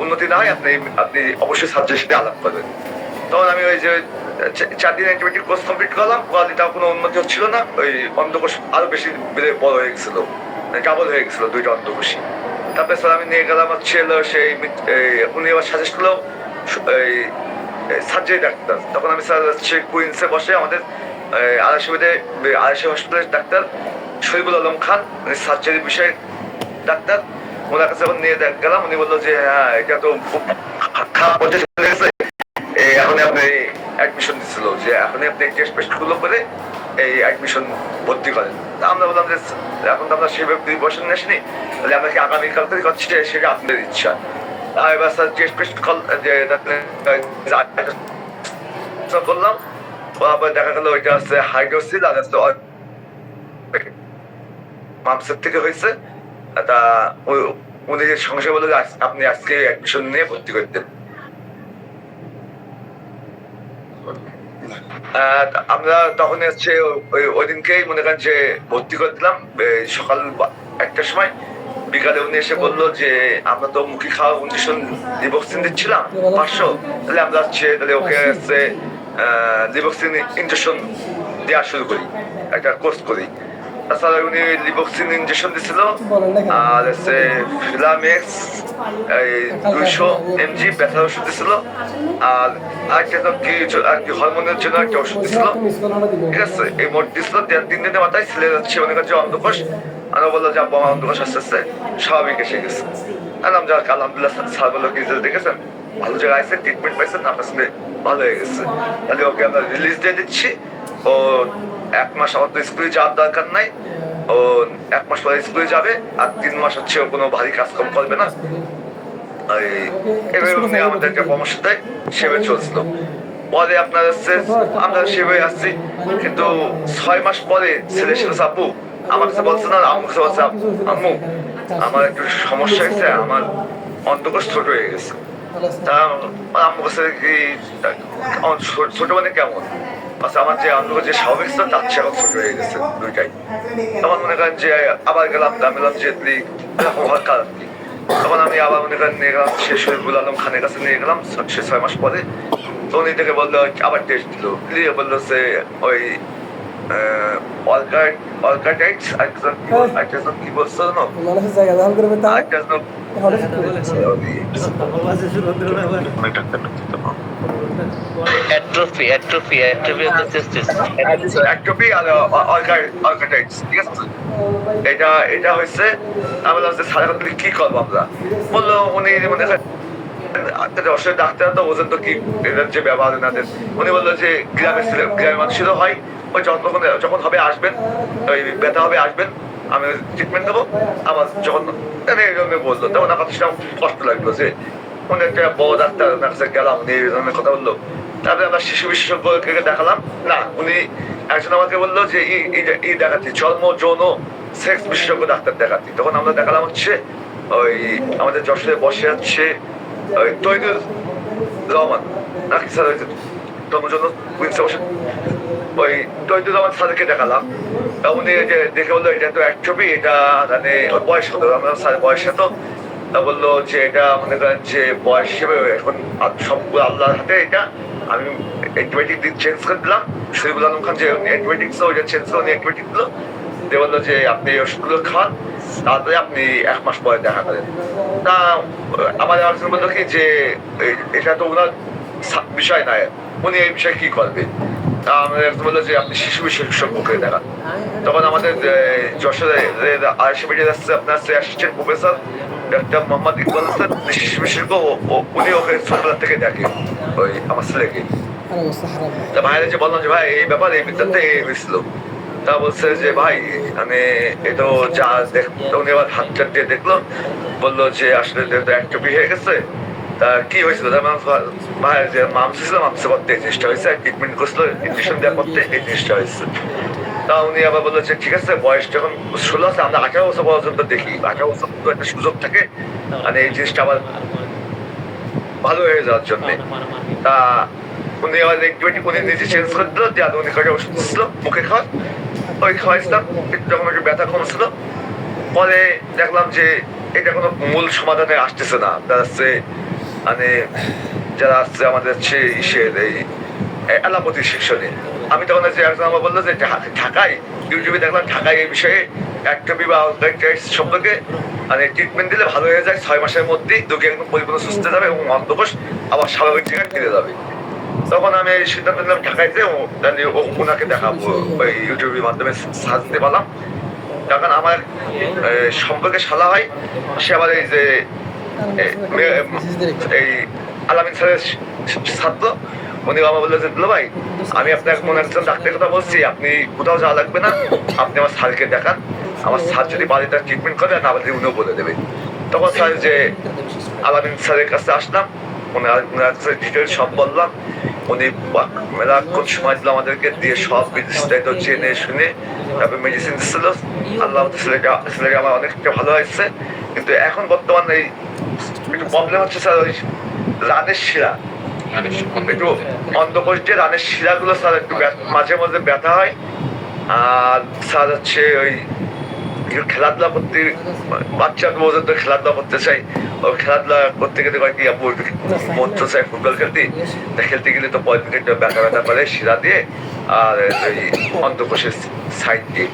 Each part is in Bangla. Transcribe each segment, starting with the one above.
উন্নতি না হয় আপনি আপনি অবশ্যই সার্জের সাথে আলাপ করবেন। তখন আমি ওই যে 4 দিন অ্যান্টিবায়োটিক কোর্স কমপ্লিট করলাম, কোয়ালিটিটাও কোনো উন্নতি হচ্ছিল না। ওই অন্ধকোষ আরো বেশি বড় হয়ে গেছিল, ডাবল হয়ে গেছিল 2টা অন্ধকোষই। তারপরে স্যার আমি নিয়ে গেলাম হচ্ছে সেই উনি আবার সাজেস্ট করলো এই সার্জারি ডাক্তার। তখন আমি স্যার হচ্ছে কুইন্সে বসে আমাদের আড়াইশো হসপিটালের ডাক্তার শহীদুল আলম খান, উনি সার্জারি বিষয়ে ডাক্তার, ওনার কাছে যখন নিয়ে গেলাম উনি বললো যে হ্যাঁ এটা তো খুব খারাপ পর্যায়ে চলে গেছে, এখন আপনি অ্যাডমিশন দিচ্ছিল যে এখন আপনি টেস্ট পেস্ট গুলো করে এই অ্যাডমিশন ভর্তি করেন। তা আমরা বললাম যে এখন তো আমরা সেভাবে প্রিপারেশন আসিনি, তাহলে আমরা কি আগামীকাল থেকে করছি, সেটা আপনাদের ইচ্ছা। এবার স্যার টেস্ট পেস্ট করলাম, দেখা গেল ওইটা হচ্ছে হাইড্রোসিল আর মামসের থেকে হয়েছে। তা উনি সঙ্গে বললো যে আপনি আজকে অ্যাডমিশন নিয়ে ভর্তি করে দেন। আমরা তখন হচ্ছে ওই দিনকেই মনে করেন যে ভর্তি করে দিলাম সকাল 1টার সময়। বিকালে উনি এসে বললো যে আমরা তো মুখী খাওয়া 19 লিভোক্সিন দিচ্ছিলাম 500, তাহলে আমরা হচ্ছে তাহলে ওকে হচ্ছে লিভোক্সিন ইনজেকশন দেওয়া শুরু করি, একটা কোর্স করি। তাছাড়া উনি লিভোক্সিন ইনজেকশন দিছিল আর হচ্ছে ফিলামেক্স 200 mg ব্যথার ওষুধ দিছিল, আর আরেকটা কি হরমোনের জন্য একটা ওষুধ দিছিল। ঠিক আছে, এই মোট দিছিল 3 দিনের মাথায় ছেলে যাচ্ছে মনে করছে অন্ধকোষ। আমরা বললো যে আব্বা আমার অন্ধকোষ আস্তে আস্তে স্বাভাবিক এসে গেছে। আলহামদুলিল্লাহ স্যার বললো কি দেখেছেন ভালো জায়গায় আছে, ট্রিটমেন্ট পাইছেন, আপনার সাথে ভালো হয়ে গেছে, তাহলে ওকে আমরা রিলিজ দিয়ে দিচ্ছি। ও 1 মাস আমার তো স্কুলে যাওয়ার দরকার নাই, ও 1 মাস পরে স্কুলে যাবে, আর 3 মাস হচ্ছে ও কোনো ভারী কাজকর্ম করবে না। এভাবে আমাদেরকে পরামর্শ দেয়, সেভাবে চলছিল। পরে আপনার হচ্ছে আমরা সেভাবে আসছি, কিন্তু 6 মাস পরে ছেলে ছিল আপু আমার কাছে বলছে না, আমার কাছে বলছে আম্মু আমার একটু সমস্যা হয়েছে, আমার অন্ধকোষ ছোট হয়ে গেছে। তা আম্মু কাছে কি ছোট মানে কেমন? আচ্ছা আমার যে অন্ধকোষ যে স্বাভাবিক ছিল তার চেয়ে এখন ছোট হয়ে গেছে দুইটাই। তখন মনে করেন যে আবার গেলাম দামিলাম জেতলি হরকার আর কি। তখন আমি আবার মনে করেন নিয়ে গেলাম সে শহীদুল আলম খানের কাছে নিয়ে গেলাম 6 মাস পরে। তো উনি থেকে বললো আবার টেস্ট দিল, দিয়ে বললো যে ওই অর্গাটাইটস কি বলছো না atrophy atrophy atrophy of the testis. Atrophy আর অর্গাটাইটস। ঠিক আছে, এটা এটা হয়েছে। আমি বললাম যে স্যার এখন কি করবো আমরা? বললো উনি মনে হয় অবশ্যই ডাক্তার তো বোঝেন তো কি এদের যে ব্যবহার এনাদের। উনি বললো যে গ্রামের মানুষেরও হয়, ওই যখন হবে আসবেন, ওই ব্যথা হবে আসবেন, আমি ট্রিটমেন্ট দেবো। আমার যখন এইভাবে বললো তখন আমার কাছে কষ্ট লাগলো যে উনি একটা বড় ডাক্তার, ওনার কাছে গেলাম, উনি এই ধরনের কথা বললো। তারপরে আমরা শিশু বিশেষজ্ঞকে দেখালাম, না উনি একজন আমাকে বললো যে এই দেখাচ্ছি চর্ম যৌন সেক্স বিশেষজ্ঞ ডাক্তার দেখাচ্ছি। তখন আমরা দেখালাম হচ্ছে ওই আমাদের যশোরে বসে যাচ্ছে ওই তৈদুর রহমান নাকি স্যার, ওই তোমার জন্য ওই তৈদুর রহমান স্যারকে দেখালাম। তা উনি যে দেখে বললো এটা তো এক ছবি, এটা মানে বয়স হতো, আমরা স্যার বয়স হতো। তা বললো যে এটা মনে করেন যে বয়স হিসেবে এখন সব আল্লাহর হাতে, এটা আমি অ্যান্টিবায়োটিক চেঞ্জ করে দিলাম। শহীদুল আলম খান যে অ্যান্টিবায়োটিক ওইটা চেঞ্জ করে উনি অ্যান্টিবায়োটিক দিল, দিয়ে বললো যে আপনি এই ওষুধগুলো খান, তারপরে আপনি 1 মাস পরে দেখা করেন। তা আমার একজন বললো কি যে এটা তো ওনার বিষয় নয়, উনি এই বিষয়ে কি করবে? তা আমাদের একজন বললো যে আপনি শিশু বিশেষজ্ঞকে দেখান। তখন আমাদের যশোরে আরএসএ মেডিকেল আসছে আপনার assistant professor doctor Mohammad Iqbal Hasan, শিশু বিশেষজ্ঞ, উনি ওকে ছোটবেলা থেকে দেখে ওই আমার ছেলেকে। তা ভাইরা যে বললাম যে ভাই এই ব্যাপার এই বিদ্যাতে হয়েছিল। তা বলছে যে ভাই মানে এতো যা উনি আবার হাত চাট দিয়ে দেখলো, বললো যে আসলে অ্যাক্টিভ হয়ে গেছে। তা কি হয়েছিল? ভাই যে মামসে ছিল, মামসে করতে এই জিনিসটা হয়েছে, ট্রিটমেন্ট করছিল ইঞ্জেকশন দেওয়া করতে এই জিনিসটা হয়েছে। তা উনি আবার বললো যে ঠিক আছে বয়স যখন 16 আছে, আমরা 18 বছর পর্যন্ত দেখি, 18 বছর পর্যন্ত একটা সুযোগ থাকে মানে এই জিনিসটা আবার ভালো হয়ে যাওয়ার জন্য। তা উনি আবার অ্যান্টিবায়োটিক উনি নিজে চেঞ্জ করে দিল, দিয়ে উনি কয়েকটা ওষুধ দিচ্ছিল মুখে খাওয়া, ওই খাওয়াইছিলাম যখন একটু ব্যথা কমছিল। পরে দেখলাম যে এটা কোনো মূল সমাধানে আসতেছে না। তারা হচ্ছে মানে যারা আসছে আমাদের হচ্ছে ইসের এই এলাপতি সেকশনে। আমি তখন যে একজন আমার বললো যে ঢাকায় ইউটিউবে দেখলাম ঢাকায় এই বিষয়ে একটা বিবাহ সম্পর্কে মানে ট্রিটমেন্ট দিলে ভালো হয়ে যায় 6 মাসের মধ্যেই রোগী একদম পরিপূর্ণ সুস্থ হয়ে যাবে এবং অন্ধকোষ আবার স্বাভাবিক জায়গায় ফিরে যাবে। তখন আমি সিদ্ধান্ত নিলাম ঢাকায় যে ওনাকে দেখাবো ওই ইউটিউবের মাধ্যমে সার্চ দিতে পারলাম। তখন আমার সম্পর্কে শালা হয় সে আবার এই যে এই আলামিন স্যারের ছাত্র। উনি আমার বললো যে দুলা ভাই আমি আপনার মনে একজন ডাক্তারের কথা বলছি, আপনি কোথাও যাওয়া লাগবে না, আপনি আমার স্যারকে দেখান, আমার স্যার যদি বাড়িতে ট্রিটমেন্ট করে না বাড়িতে উনিও বলে দেবে। তখন স্যার যে আলামিন স্যারের কাছে আসলাম, ওনার কাছে ডিটেলস সব বললাম। উনি মেলাক্ষণ সময় দিল আমাদেরকে দিয়ে সব বিস্তারিত জেনে শুনে তারপরে মেডিসিন দিচ্ছিল। আল্লাহ ছেলেকে আমার অনেকটা ভালো হয়েছে, কিন্তু এখন বর্তমানে এই একটু প্রবলেম হচ্ছে স্যার ওই রানের শিরা, একটু অন্ধকোষ দিয়ে রানের শিরাগুলো স্যার একটু মাঝে মাঝে ব্যথা হয়। আর স্যার হচ্ছে ওই খেলাধুলা করতে বাচ্চা পর্যন্ত খেলাধুলা করতে চাই, ও খেলাধুলা করতে গেলে কয়েক মন তো চাই ফুটবল খেলতে গেলে তো পয়েন্ট ব্যথা ব্যথা করে শিরা দিয়ে আর ওই অন্তকোষের সাইড দিয়ে।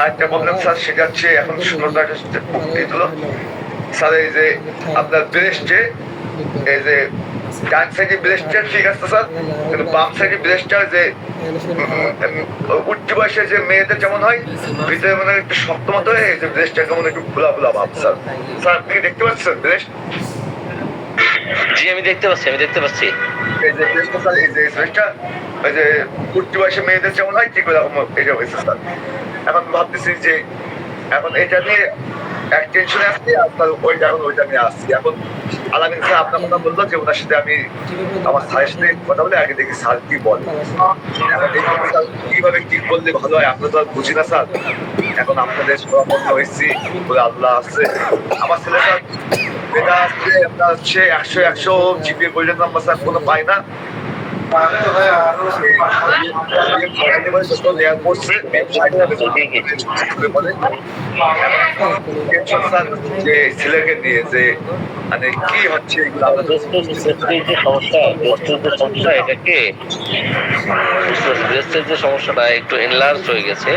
আর একটা প্রবলেম স্যার সেটা হচ্ছে এখন সুন্দর একটা মুক্তি দিল স্যার এই যে আপনার ব্রেস্টে এই যে ডান সাইডে ব্রেস্টটা ঠিক আছে স্যার, কিন্তু বাম সাইডে ব্রেস্টটা যে উচ্চ বয়সে যে মেয়েদের যেমন হয় ভিতরে মানে একটু শক্ত মতো হয়ে যে ব্রেস্টটা কেমন একটু খোলা খোলা ভাব স্যার। স্যার আপনি দেখতে পাচ্ছেন ব্রেস্ট? জি আমি দেখতে পাচ্ছি এই যে ব্রেস্টটা স্যার, এই যে ব্রেস্টটা ওই যে উচ্চ বয়সে মেয়েদের যেমন হয় ঠিক ওরকম এটা হয়েছে স্যার। এখন ভাবতেছি যে এখন এটা নিয়ে এক টেনশনে আসছি আর ওইটা নিয়ে আসছি। এখন আলামিন স্যার আপনার কথা বললো যে ওনার সাথে আমি আমার স্যারের সাথে কথা বলে আগে দেখি স্যার কি বলে। কিভাবে কি করলে ভালো হয় আমরা তো আর বুঝি না স্যার। এখন আপনাদের পরামর্শ হয়েছি বলে আল্লাহ আছে। আমার ছেলে স্যার এটা আসছে আপনার হচ্ছে 100 জিপিএ গোল্ডেন নাম্বার স্যার কোনো পায় না। ছেলেকে দিয়ে যে মানে কি হচ্ছে সমস্যা এটাকে যে সমস্যাটা একটু এনলার্জ হয়ে গেছে,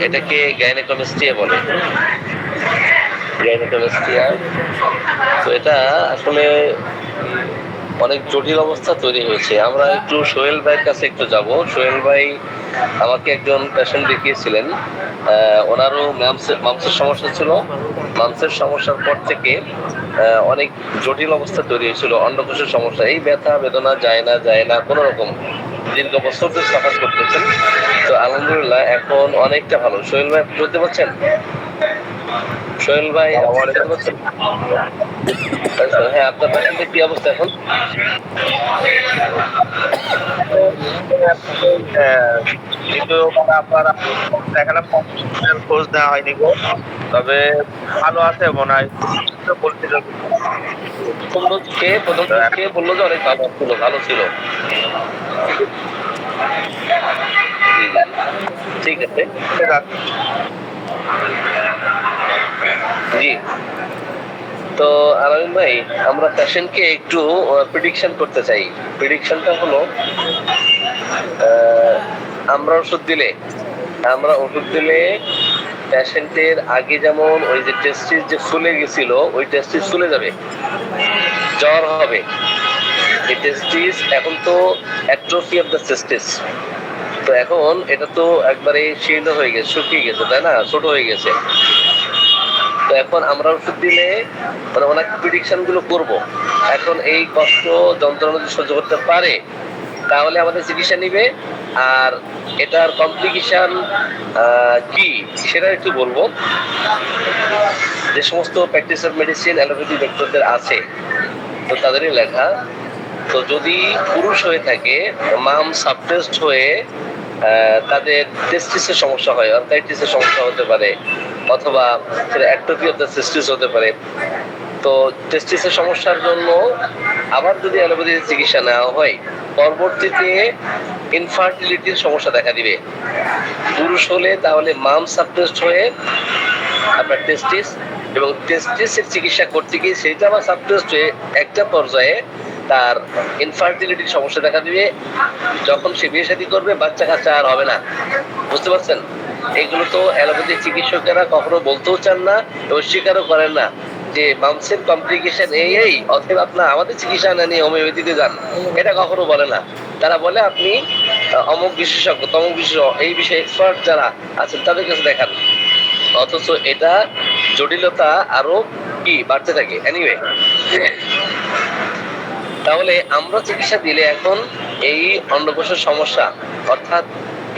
এটাকে গাইনেকোমাস্টিয়া বলে। গাইনেকোমাস্টিয়া তো এটা আসলে অনেক জটিল অবস্থা তৈরি হয়েছে। আমরা একটু সোহেল ভাইয়ের কাছে একটু যাব। সোহেল ভাই আমাকে একজন পেশেন্ট দেখিয়েছিলেন, ওনারও মাংসের সমস্যা ছিল। মাংসের সমস্যার পর থেকে অনেক জটিল অবস্থা তৈরি হয়েছিল, অন্ডকোষের সমস্যা, এই ব্যথা বেদনা যায় না কোনো রকম দীর্ঘ বছর ধরে সাফার করতেছেন। তো আলহামদুলিল্লাহ এখন অনেকটা ভালো। সোহেল ভাই বলতে পারছেন? সোহেল ভাই হ্যাঁ, আপনার পেশেন্টের কি অবস্থা এখন? কিন্তু আপনার দেখালাম খোঁজ নেওয়া হয়নি গো, তবে ভালো আছে মনে হয় বলছিল। প্রথম কে বললো যে অনেক ভালো ছিল। ঠিক আছে জি। তো আলামিন ভাই আমরা পেশেন্টকে একটু প্রেডিকশন করতে চাই। প্রেডিকশনটা হলো আমরা ওষুধ দিলে পেশেন্টের আগে যেমন ওই যে টেস্টিস যে ফুলে গেছিল ওই টেস্টিস ফুলে যাবে, জ্বর হবে। এই টেস্টিস এখন তো অ্যাট্রোফি অফ দ্য টেস্টিস, তো এখন এটা তো একবারে শীর্ণ হয়ে গেছে, শুকিয়ে গেছে, তাই না, ছোট হয়ে গেছে। তো এখন আমরা ওষুধ দিলে মানে অনেক প্রেডিকশন গুলো করবো। এখন এই কষ্ট যন্ত্রণা যদি সহ্য করতে পারে তাহলে আমাদের চিকিৎসা নিবে। আর এটার কমপ্লিকেশন কি সেটা একটু বলবো। যে সমস্ত প্র্যাকটিসার মেডিসিন অ্যালোপ্যাথি ডক্টরদের আছে তো তাদেরই লেখা। তো যদি পুরুষ হয়ে থাকে, মাম সাবটেস্ট হয়ে তাদের টেস্টিসের সমস্যা হয়, অর্থাইটিসের সমস্যা হতে পারে, অথবা অ্যাট্রোফি অফ দ্য টেস্টিস হতে পারে। তো টেস্টিসের সমস্যার জন্য আবার যদি অ্যালোপ্যাথি চিকিৎসা নেওয়া হয় পরবর্তীতে ইনফার্টিলিটির সমস্যা দেখা দিবে। পুরুষ হলে তাহলে মাম সাবটেস্ট হয়ে আপনার টেস্টিস, এবং টেস্টিসের চিকিৎসা করতে গিয়ে সেটা আবার সাবটেস্ট হয়ে একটা পর্যায়ে তার ইনফার্টিলিটির সমস্যা দেখা দিবে। যখন সে বিয়ে শাদী করবে, বাচ্চা কাচ্চা আর হবে না। বুঝতে পারছেন? এগুলো তো অ্যালোপ্যাথি চিকিৎসকেরা কখনো বলতেও চান না এবং স্বীকারও করেন না যে মাংসের কমপ্লিকেশন এই অতএব আপনার আমাদের চিকিৎসা না নিয়ে হোমিওপ্যাথিতে যান, এটা কখনো বলে না। তারা বলে আপনি অমুক বিশেষজ্ঞ তমুক বিশেষজ্ঞ এই বিষয়ে এক্সপার্ট যারা আছেন তাদের কাছে দেখান। অথচ এটা জটিলতা আরো কি বাড়তে থাকে। এনিওয়ে, তাহলে আমরা চিকিৎসা দিলে এখন এই অন্ডকোষের সমস্যা অর্থাৎ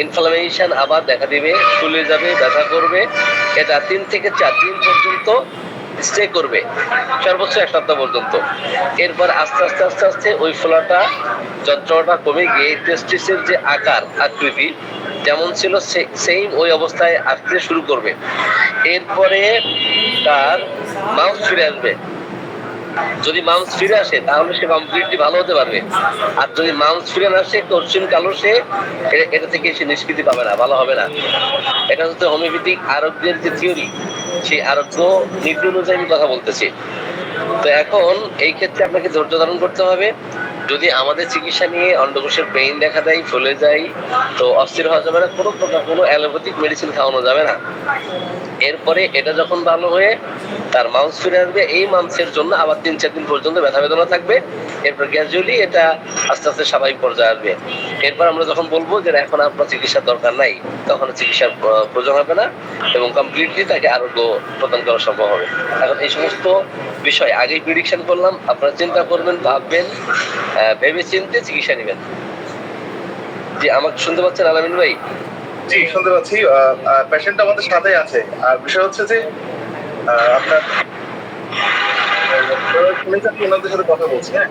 ইনফ্লামেশন আবার দেখা দিবে, ফুলে যাবে, ব্যথা করবে। এটা 3 থেকে 4 দিন পর্যন্ত স্টে করবে, সর্বোচ্চ 1 সপ্তাহ পর্যন্ত। এরপর আস্তে আস্তে আস্তে আস্তে ওই ফোলাটা, যন্ত্রণাটা কমে গিয়ে টেস্টিসের যে আকার আকৃতি যেমন ছিল সেম ওই অবস্থায় আসতে শুরু করবে। এরপরে তার মাউস ফিরে আসবে। যদি মাউস ফিরে আসে তাহলে সে কমপ্লিটলি ভালো হতে পারবে, আর যদি মাউস ফিরে না আসে কঠিন কালো সে এটা থেকে সে নিষ্কৃতি পাবে না, ভালো হবে না। এটা হচ্ছে হোমিওপ্যাথিক আরোগ্যের যে থিওরি, সেই আরোগ্য নীতি অনুযায়ী আমি কথা বলতেছি। তো এখন এই ক্ষেত্রে আপনাকে ধৈর্য ধারণ করতে হবে। যদি আমাদের চিকিৎসা নিয়ে অন্ডকোষের পেইন দেখা দেয়, ফুলে যায়, তো অস্থির হওয়া যাবে না, কোনো প্রকার কোনো অ্যালোপ্যাথিক মেডিসিন খাওয়ানো যাবে না। এরপরে এটা যখন ভালো হয়ে তার মাউস ফিরে আসবে, এই মাউসের জন্য আবার 3-4 দিন পর্যন্ত ব্যথা বেদনা থাকবে। এরপর গ্র্যাজুয়ালি এটা আস্তে আস্তে স্বাভাবিক পর্যায়ে আসবে। এরপর আমরা যখন বলবো যে এখন আপনার চিকিৎসার দরকার নাই, তখন চিকিৎসার প্রয়োজন হবে না এবং কমপ্লিটলি তাকে আরোগ্য প্রদান করা সম্ভব হবে। এখন এই সমস্ত বিষয় আগেই প্রেডিকশন করলাম, আপনারা চিন্তা করবেন, ভাববেন, ভেবে চিন্তে চিকিৎসা নেবেন। জি, আমাকে শুনতে পাচ্ছেন আলামিন ভাই? জি, শুনতে পাচ্ছি। পেশেন্ট আমাদের সাথে আছে। আর বিষয় হচ্ছে যে আপনার ওনাদের সাথে কথা বলছি। হ্যাঁ,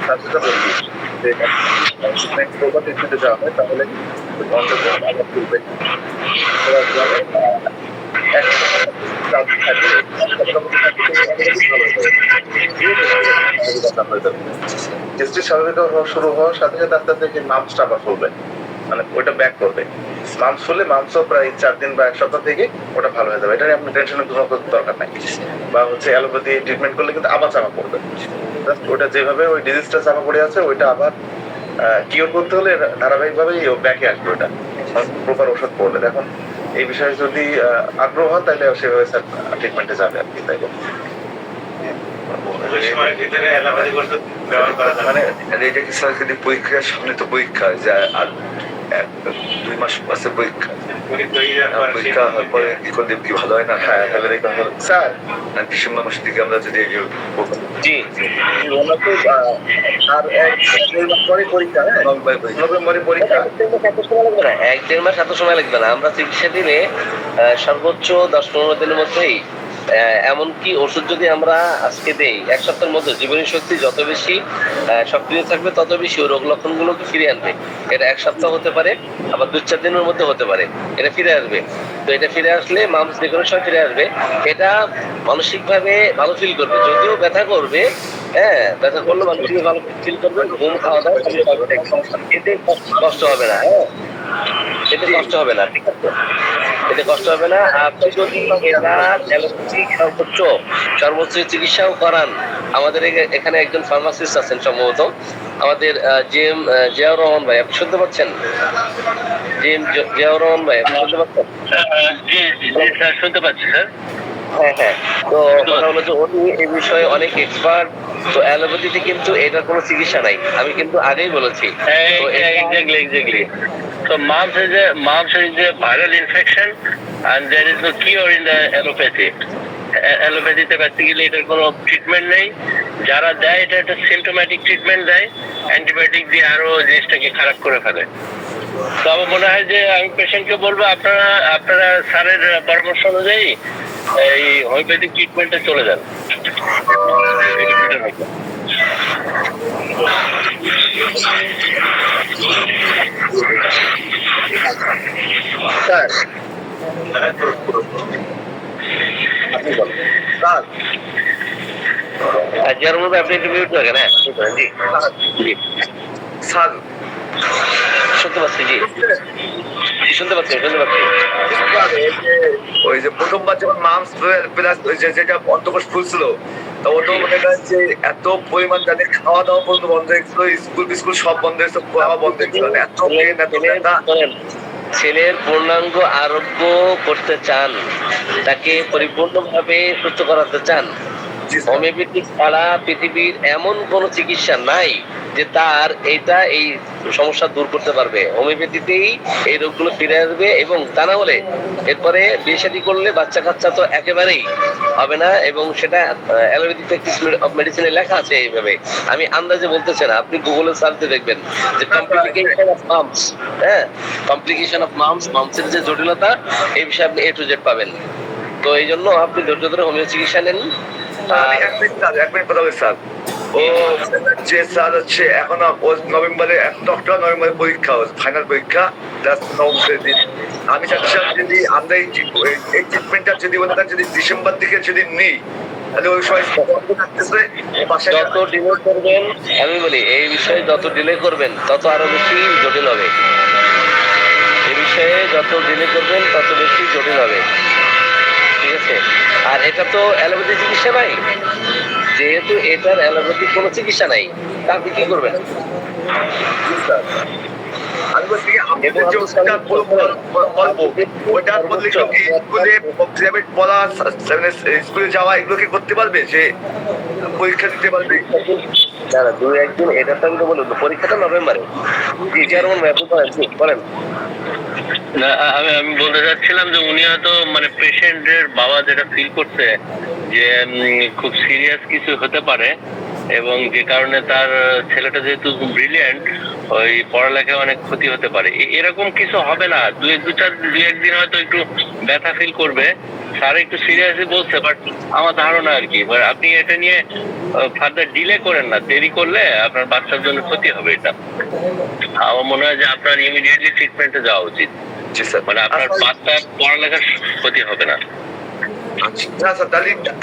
তার সাথে বলছি যে নেক্সট প্রপার ট্রিটমেন্টে যাওয়া হয় তাহলে অন্তত আবার তুলবে। স্বাভাবিক শুরু হওয়ার সাথে সাথে আস্তে আস্তে মামসটা আবার ফুলবে, মানে ওটা ব্যাক করবে। মামস ফুললে মামসও প্রায় 4 দিন বা 1 সপ্তাহ থেকে ওটা ভালো হয়ে যাবে। এটা নিয়ে আপনি টেনশনের কোনো দরকার নাই। বা হচ্ছে অ্যালোপ্যাথি ট্রিটমেন্ট করলে কিন্তু আবার চাপা পড়বে। ওটা যেভাবে ওই ডিজিজটা চাপা পড়ে আছে ওইটা আবার কিওর করতে হলে ধারাবাহিকভাবেই ব্যাকে আসবে। ওটা প্রপার ওষুধ পড়লে। এখন এই বিষয়ে যদি আগ্রহ হয় তাহলে সেভাবে স্যার ট্রিটমেন্টে যাবে আর কি। তাই মানে এটা কি স্যার যদি পরীক্ষার সামনে তো পরীক্ষা যে আর 2 মাস আছে পরীক্ষা, পরীক্ষা হওয়ার পরে কি করলে কি ভালো হয় না? হ্যাঁ, তাহলে স্যার ডিসেম্বর মাসের দিকে আমরা যদি জি, ওনার তো আর 1-1.5 মাস পরে পরীক্ষা। হ্যাঁ, নভেম্বরে পরীক্ষা। 1-1.5 মাস এত সময় লাগবে না। আমরা চিকিৎসা দিলে সর্বোচ্চ 10-15 দিনের মধ্যেই, এমনকি ওষুধ যদি আমরা আজকে দেই 1 সপ্তাহের মধ্যে জীবনী শক্তি যত বেশি সক্রিয় থাকবে তত বেশি ওই রোগ লক্ষণগুলোকে ফিরে আনবে। এটা 1 সপ্তাহ হতে পারে, আবার 2-4 দিনের মধ্যে হতে পারে, এটা ফিরে আসবে। তো এটা ফিরে আসলে মাংস যে কোনো সময় ফিরে আসবে। এটা মানসিক ভাবে ভালো ফিল করবে, যদিও ব্যথা করবে। হ্যাঁ, ব্যথা করলে মানসিক ভালো ফিল করবে, ঘুম, খাওয়া দাওয়া এতে কষ্ট হবে না। হ্যাঁ, এতে কষ্ট হবে না, ঠিক আছে? এতে কষ্ট হবে না। আপনি যদি সর্বোচ্চ চিকিৎসাও করান, আমাদের এখানে একজন ফার্মাসিস্ট আছেন সম্ভবত, আমাদের জিয়াউর রহমান ভাই, আপনি শুনতে পাচ্ছেন? জিয়াউর রহমান ভাই, আপনি শুনতে পাচ্ছেন? শুনতে পাচ্ছি স্যার। হ্যাঁ, তো কথা হলো যে উনি এই বিষয়ে অনেক এক্সপার্ট। তো অ্যালোপ্যাথিতে কিন্তু এটার কোনো চিকিৎসা নাই, আমি কিন্তু আগেই বলেছি। Exactly. So mumps is a viral infection and there is no cure in the allopathy. অ্যালোপ্যাথিতে বেসিক্যালি এটার কোনো ট্রিটমেন্ট নেই। যারা দেয় এটা একটা সিমটোম্যাটিক ট্রিটমেন্ট দেয়, অ্যান্টিবায়োটিক দিয়ে আরো জিনিসটাকে খারাপ করে ফেলে। তো আমার মনে হয় যে আমি পেশেন্টকে বলবো আপনারা স্যারের পরামর্শ অনুযায়ী এই হোমিওপ্যাথিক ট্রিটমেন্টে চলে যান। স্যার আপনি বলেন। স্যার জিয়াউর রহমান ভাই, আপনি একটু মিউট রাখেন। হ্যাঁ, জি স্যার শুনতে পাচ্ছি। জি, শুনতে পাচ্ছি শুনতে পাচ্ছি। ওই যে প্রথমবার যখন মামস প্লাস ওই যে যেটা অন্তকোষ ফুলছিল, তো ওটা মনে করেন যে এত পরিমাণ তাদের খাওয়া দাওয়া পর্যন্ত বন্ধ হয়েছিল, স্কুল বিস্কুল সব বন্ধ হয়েছিল, পড়াও বন্ধ হয়েছিল, মানে এত পেন এত ব্যথা। ছেলের পূর্ণাঙ্গ আরোগ্য করতে চান, তাকে পরিপূর্ণভাবে সুস্থ করাতে চান, জি স্যার। হোমিওপ্যাথিক ছাড়া পৃথিবীর এমন কোন চিকিৎসা নাই যে তার এইটা এই সমস্যা দূর করতে পারবে। হোমিওপ্যাথিতেই এই রোগগুলো ফিরে আসবে, এবং তা না হলে এরপরে বিয়ে শাদী করলে বাচ্চা কাচ্চা তো একেবারেই হবে না। এবং সেটা অ্যালোপ্যাথি প্র্যাকটিস অফ মেডিসিনে লেখা আছে এইভাবে, আমি আন্দাজে বলতেছি না, আপনি গুগলে সার্চ দিয়ে দেখবেন যে কমপ্লিকেশন অফ মামস, হ্যাঁ, কমপ্লিকেশন অফ মামস, মামসের যে জটিলতা, এই বিষয়ে আপনি A to Z পাবেন। তো এই জন্য আপনি ধৈর্য ধরে হোমিও চিকিৎসা নেন। আমি এক মিনিট কথা বলি স্যার। ও যে স্যার হচ্ছে এখন ও নভেম্বরে, ডক্টর নভেম্বরে পরীক্ষা, ফাইনাল পরীক্ষা, নবম শ্রেণীর। আমি চাচ্ছিলাম যদি আমরা এই ট্রিটমেন্টটা যদি মনে করেন যদি ডিসেম্বর দিকে যদি নিই, তাহলে ওই সময় থাকতেছে বাসায়। যত ডিলে করবেন, আমি বলি এই বিষয়ে যত ডিলে করবেন তত আরো বেশি জটিল হবে। এই বিষয়ে যত ডিলে করবেন তত বেশি জটিল হবে, ঠিক আছে? আর এটা তো অ্যালোপ্যাথি চিকিৎসা নাই, যেহেতু এটার অ্যালোপ্যাথিক কোনো চিকিৎসা নাই, তা আপনি কি করবেন? আমি বলছি কি, আমি যে ওষুধটা বলবো, ওইটা বললে কি স্কুলে প্রাইভেট পড়া, স্কুলে যাওয়া এগুলো কি করতে পারবে, যে পরীক্ষা দিতে পারবে? না না, 2-1 দিন, এটা তো আমি তো বললাম পরীক্ষাটা নভেম্বরে। জি চেয়ারম্যান ভাই, আপনি বলেন। না, আমি বলতে চাচ্ছিলাম যে উনি হয়তো মানে পেশেন্টের বাবা যেটা ফিল করছে যে খুব সিরিয়াস কিছু হতে পারে, এবং যে কারণে তার ছেলেটা যেহেতু ব্রিলিয়ান্ট, ওই পড়ালেখায় অনেক ক্ষতি হতে পারে। এরকম কিছু হবে না, দু একদিন হয়তো একটু ব্যথা ফিল করবে, স্যার একটু সিরিয়াসলি বলছে, বাট আমার ধারণা আর কি, আপনি এটা নিয়ে ফার্দার ডিলে করেন না, দেরি করলে আপনার বাচ্চার জন্য ক্ষতি হবে। এটা আমার মনে হয় যে আপনার ইমিডিয়েটলি ট্রিটমেন্টে যাওয়া উচিত, জি স্যার। মানে আপনার বাচ্চার পড়ালেখার ক্ষতি হবে না। আচ্ছা না স্যার,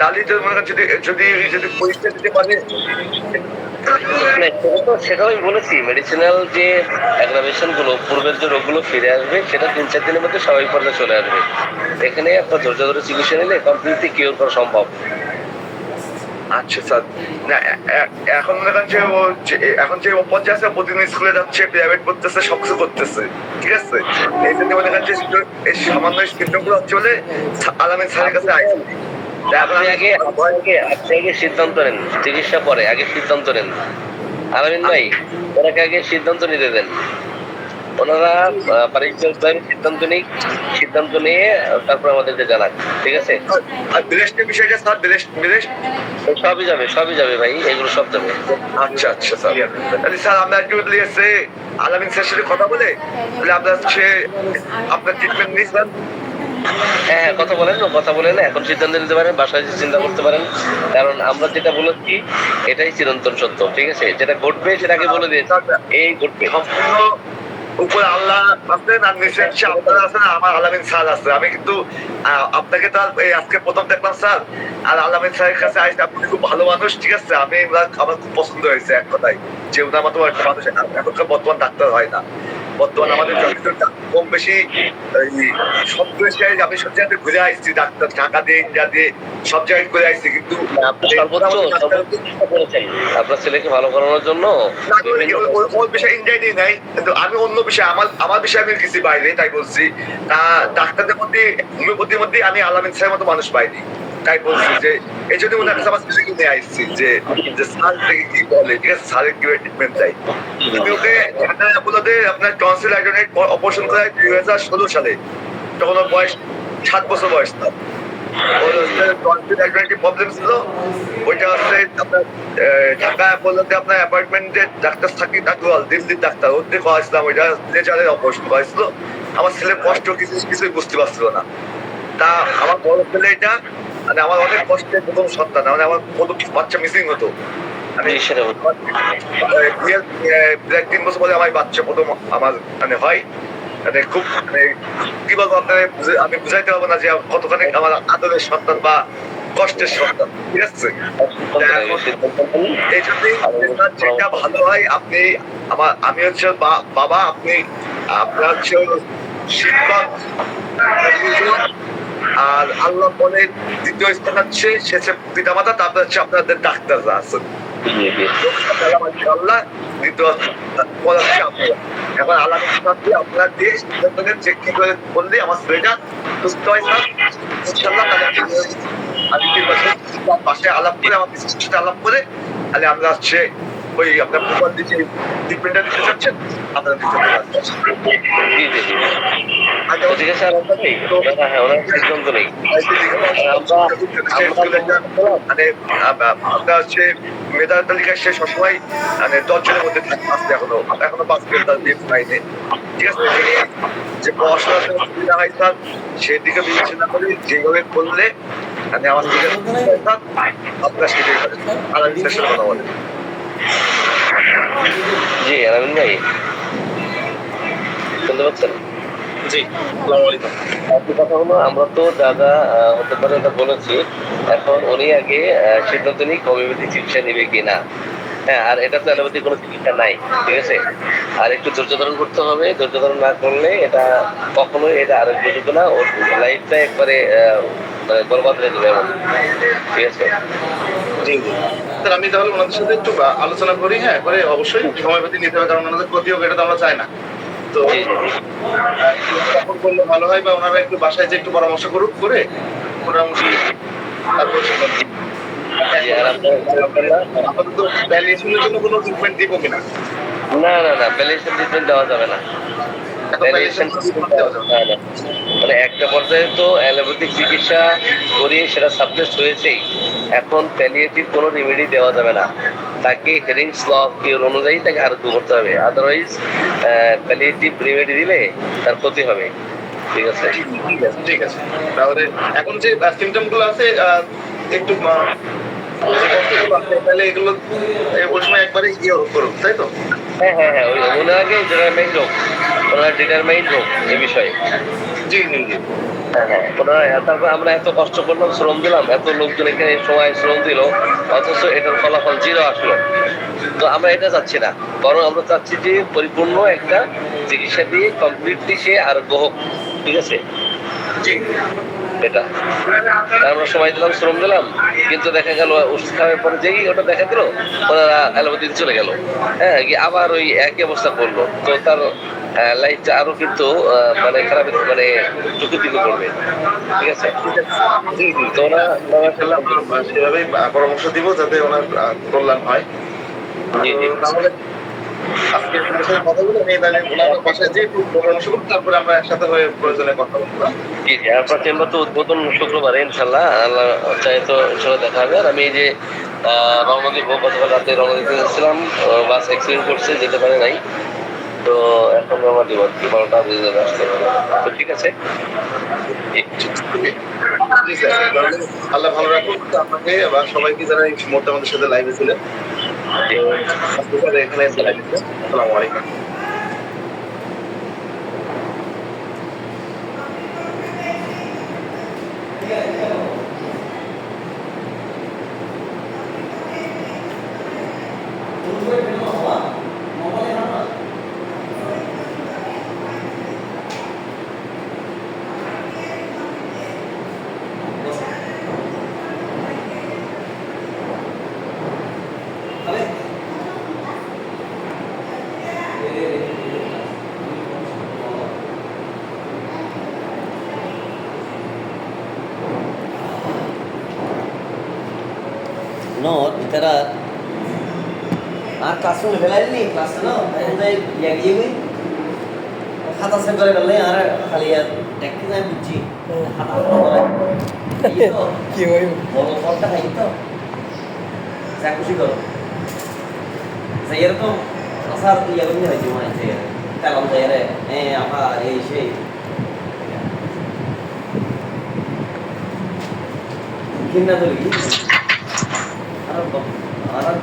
তাহলে তো মনে করেন যদি যদি যদি পরীক্ষা দিতে পারে। সেটাও আমি বলেছি, মেডিসিনাল যে অ্যাগ্রাভেশন গুলো, পূর্বের যে রোগগুলো ফিরে আসবে, সেটা 3-4 দিনের মধ্যে স্বাভাবিক পর্যায়ে চলে আসবে। এখানে আপনার ধৈর্য ধরে চিকিৎসা নিলে কমপ্লিটলি কিওর করা সম্ভব। আচ্ছা স্যার। না এখন মনে করেন যে ও এখন যে পর্যায়ে আছে, প্রতিদিন স্কুলে যাচ্ছে, প্রাইভেট করতেছে, সবকিছু করতেছে, ঠিক আছে? এই জন্য মনে করেন যে এই সামান্য স্কিমগুলো হচ্ছে বলে আলামিন স্যারের কাছে আইসি। আপনি আগে সিদ্ধান্ত নেন, চিকিৎসা পরে আগে সিদ্ধান্ত নেন। আলামিন ভাই, ওনাকে আগে সিদ্ধান্ত নিতে দেন, ওনারা পারিবারিকভাবে সিদ্ধান্ত নিয়ে তারপর আমাদেরকে জানান, ঠিক আছে? আর বিলেস্টের বিষয়টা স্যার, বিলেস্ট সবই যাবে ভাই, এগুলো সব যাবে। আচ্ছা আচ্ছা স্যার। তাহলে স্যার আমরা একটু এসে আলামিন স্যারের সাথে কথা বলে তাহলে আমরা হচ্ছে আপনার ট্রিটমেন্ট নিই স্যার। হ্যাঁ, কথা বলেন, এখন সিদ্ধান্ত নিতে পারেন, বাসায় চিন্তা করতে পারেন। কারণ আমরা যেটা বলেছি এটাই চিরন্তন সত্য, ঠিক আছে? যেটা ঘটবে সেটাকে বলে দিয়েছি, এই ঘটবে। সম্পূর্ণ উপরে আল্লাহ আছেন আর নিচে হচ্ছে আপনারা আছেন, আমার আলামিন স্যার আছে। আমি কিন্তু আপনাকে তো এই আজকে প্রথম দেখলাম স্যার, আর আলামিন স্যারের কাছে আসতে, আপনি খুব ভালো মানুষ, ঠিক আছে? আমার খুব পছন্দ হয়েছে এক কথায়, যে উনার মতো একটা মানুষ এখনকার বর্তমান ডাক্তার হয় না। বর্তমান আমাদের কম বেশি সব দেশে আমি সব জায়গায় ঘুরে আসছি, ডাক্তার ঢাকা দিয়ে, ইন্ডিয়া দিয়ে, সব জায়গায় ঘুরে আসছি, কিন্তু আপনার ছেলেকে ভালো করানোর জন্য ওর বিষয় ইন্ডিয়ায় নিয়ে নাই, কিন্তু আমি অন্য বিষয়, আমার বিষয়ে আমি কিছু বাইরে, তাই বলছি। ডাক্তারদের মধ্যে, হোমিওপ্যাথির মধ্যে আমি আলামিন স্যারের মতো মানুষ পাইনি, তাই বলছি যে এই জন্য ওনার কাছে আমার ছেলেকে নিয়ে আসছি, যে স্যার থেকে কি বলে, ঠিক আছে, স্যারের কিভাবে ট্রিটমেন্ট চাই। আমি ওকে আপনার টনসিল অপারেশন করায় 2016 সালে, তখন ওর বয়স 7 বছর বয়স না। ওর প্রবলেম ছিল, ওইটা হচ্ছে আপনার ঢাকা বলতে আপনার অ্যাপয়েন্টমেন্টে ডাক্তার থাকি, দিল্লির ডাক্তার, ওর দিয়ে করাইছিলাম, ওইটা লেজারের অপারেশন করাইছিল। আমার ছেলে কষ্ট কিছুই বুঝতে পারছিল না। তা আমার বড় ছেলে এটা, মানে আমার অনেক কষ্টের প্রথম সন্তান, মানে আমার প্রথম বাচ্চা মিসিং হতো। আমি 3 বছর পরে আমার বাচ্চা প্রথম আমার মানে হয়, মানে খুব মানে কি বলবো আপনার, আমি বুঝাইতে পারবো না যে কতখানি আমার আদরের সন্তান বা কষ্টের সন্তান, ঠিক আছে? এই জন্যই যেটা ভালো হয়, আপনি আমি হচ্ছে বাবা, আপনার হচ্ছে শিক্ষক, আর আল্লাহ মনের দ্বিতীয় স্থান হচ্ছে সে হচ্ছে পিতামাতা, তারপর হচ্ছে আপনাদের ডাক্তাররা আছেন। জি জি আল্লাহ দ্বিতীয় পদ হচ্ছে আপনারা। এখন আল্লাহ আপনার দেশ যে কি করে বললে আমার ছেলেটা সুস্থ হয় স্যার, ইনশাল্লাহ তাদের আমি 3 বছর পাশে আলাপ করে আমার বিশেষ সাথে আলাপ করে তাহলে আমরা হচ্ছে ওই আপনার প্রপার দিকে ট্রিটমেন্টটা দিতে চাচ্ছেন আপনারা দিতে পারবেন। জি জি জি তো ঠিক আছে আর আমরা নেই হ্যাঁ ওনার সিদ্ধান্ত নেই মানে আমরা হচ্ছে মেধার তালিকায় সে সবসময় মানে 10 জনের মধ্যে আসছে, এখনো 5 তার বিয়ে পাইনি। ঠিক আছে, যে পড়াশোনার সুবিধা হয় স্যার সেদিকে বিবেচনা করে যেভাবে করলে মানে আমার দিকে আপনারা সেটাই করেন। আর আমি শেষের কথা বলেন। জি আলামিন ভাই শুনতে পাচ্ছেন? জি, আসসালামু আলাইকুম। একটি কথা হলো আমরা তো দাদা হতে পারে ওটা বলেছি, এখন উনি আগে সিদ্ধান্ত নিই হোমিওপ্যাথি চিকিৎসা নিবে কিনা। হ্যাঁ, আর এটা তো অ্যালোপ্যাথি কোনো চিকিৎসা নাই, ঠিক আছে। আর একটু ধৈর্য ধারণ করতে হবে, ধৈর্য ধারণ না করলে এটা কখনোই এটা আরোগ্যযোগ্য না, ওর লাইফটা একবারে মানে বরবাদ হয়ে যাবে এমন, ঠিক আছে। জি জি স্যার, আমি তাহলে ওনাদের সাথে একটু আলোচনা করি, হ্যাঁ করে অবশ্যই হোমিওপ্যাথি নিতে হবে, কারণ ওনাদের ক্ষতি হোক এটা তো আমরা চাই না। তো জি জি তখন করলে ভালো হয়, বা ওনারা একটু বাসায় যে একটু পরামর্শ করুক, করে মোটামুটি তারপর জি, আর আপাতত ভ্যালিয়েশনের জন্য কোনো ট্রিটমেন্ট দিব কিনা? না না না ভ্যালিয়েশন ট্রিটমেন্ট দেওয়া যাবে না। এখন ভ্যালিয়েশন দেওয়া যাবে না। না, না। মানে একটা পর্যায়ে তো অ্যালোপ্যাথিক চিকিৎসা করিয়ে সেটা সাকসেস হয়েছেই, এখন প্যালিয়েটিভ কোনো রেমেডি দেওয়া যাবে না, তাকে হেরিংস ল অফ কিওর অনুযায়ী তাকে আরোগ্য করতে হবে, আদারওয়াইজ প্যালিয়েটিভ রেমেডি দিলে তার ক্ষতি হবে, ঠিক আছে। ঠিক আছে, তাহলে এখন যে সিমটম গুলো আছে একটু যে কষ্টগুলো আছে, তাহলে এগুলো ওই সময় একবারে ইয়ে করুন, তাই তো? হ্যাঁ হ্যাঁ হ্যাঁ, ওই ওনার আগে ডিটারমাইন্ড হোক, ওনার ডিটারমাইন্ড হোক এ বিষয়ে। জি জি জি হ্যাঁ হ্যাঁ, ওনারা তারপর আমরা এত কষ্ট করলাম, শ্রম দিলাম, এত লোকজন এখানে সময় শ্রম দিল, অথচ এটার ফলাফল 0 আসলো। তো আমরা এটা চাচ্ছি না, বরং আমরা চাচ্ছি যে পরিপূর্ণ একটা চিকিৎসা দিয়ে কমপ্লিটলি সে আরোগ্য হোক, ঠিক আছে। জি এটা আমরা সময় দিলাম, শ্রম দিলাম, কিন্তু দেখা গেল ওষুধ খাওয়ার পরে যেই ওটা দেখা দিল ওনারা অ্যালোপ্যাথিতে চলে গেল, হ্যাঁ গিয়ে আবার ওই একই অবস্থা করলো, তো তার লাইফটা আরো কিন্তু মানে খারাপ, মানে চোখের দিকে পড়বে, ঠিক আছে। জি জি তো ওরা আমরা সেভাবেই পরামর্শ দিব যাতে ওনার কল্যাণ হয়। জি জি তাহলে আজকে আপনার সাথে কথা বলে আমি তাহলে ওনার বাসায় যে একটু পরামর্শ করব, তারপরে আমরা একসাথে হয়ে প্রয়োজনে কথা বলবো। জি জি, আপনার চেম্বার তো উদ্বোধন শুক্রবারে ইনশাল্লাহ, আল্লাহ চাই তো ইনশাল্লাহ দেখা হবে। আর আমি এই যে রওনা দিব, গতকাল রাতে রওনা দিতে যাচ্ছিলাম, বাস অ্যাক্সিডেন্ট করছে, যেতে পারে নাই, তো এখন রওনা দিব আর কি, 12টা বেজে যাবে আসতে, তো ঠিক আছে। জি স্যার, তাহলে আল্লাহ ভালো রাখুন আপনাকে এবং সবাইকে যারা এই মুহূর্তে আমাদের সাথে লাইভে ছিলেন। জি। আজকে স্যার এখানে আসসালামু আলাইকুম। No, literal. ক্লাসরুমে ফেলাইনি ক্লাসে না তাই ইয়া গিয়ে গই খাতা সে করে বললে আর খালি আর দেখতে যাই বুঝছি খাতা করে কি হই বড় ফলটা খাই তো যা খুশি করো যে এরকম আসার ইয়া করতে হয় জীবনে যে কালাম যায় রে আপা এই সেই কিন্না তো আর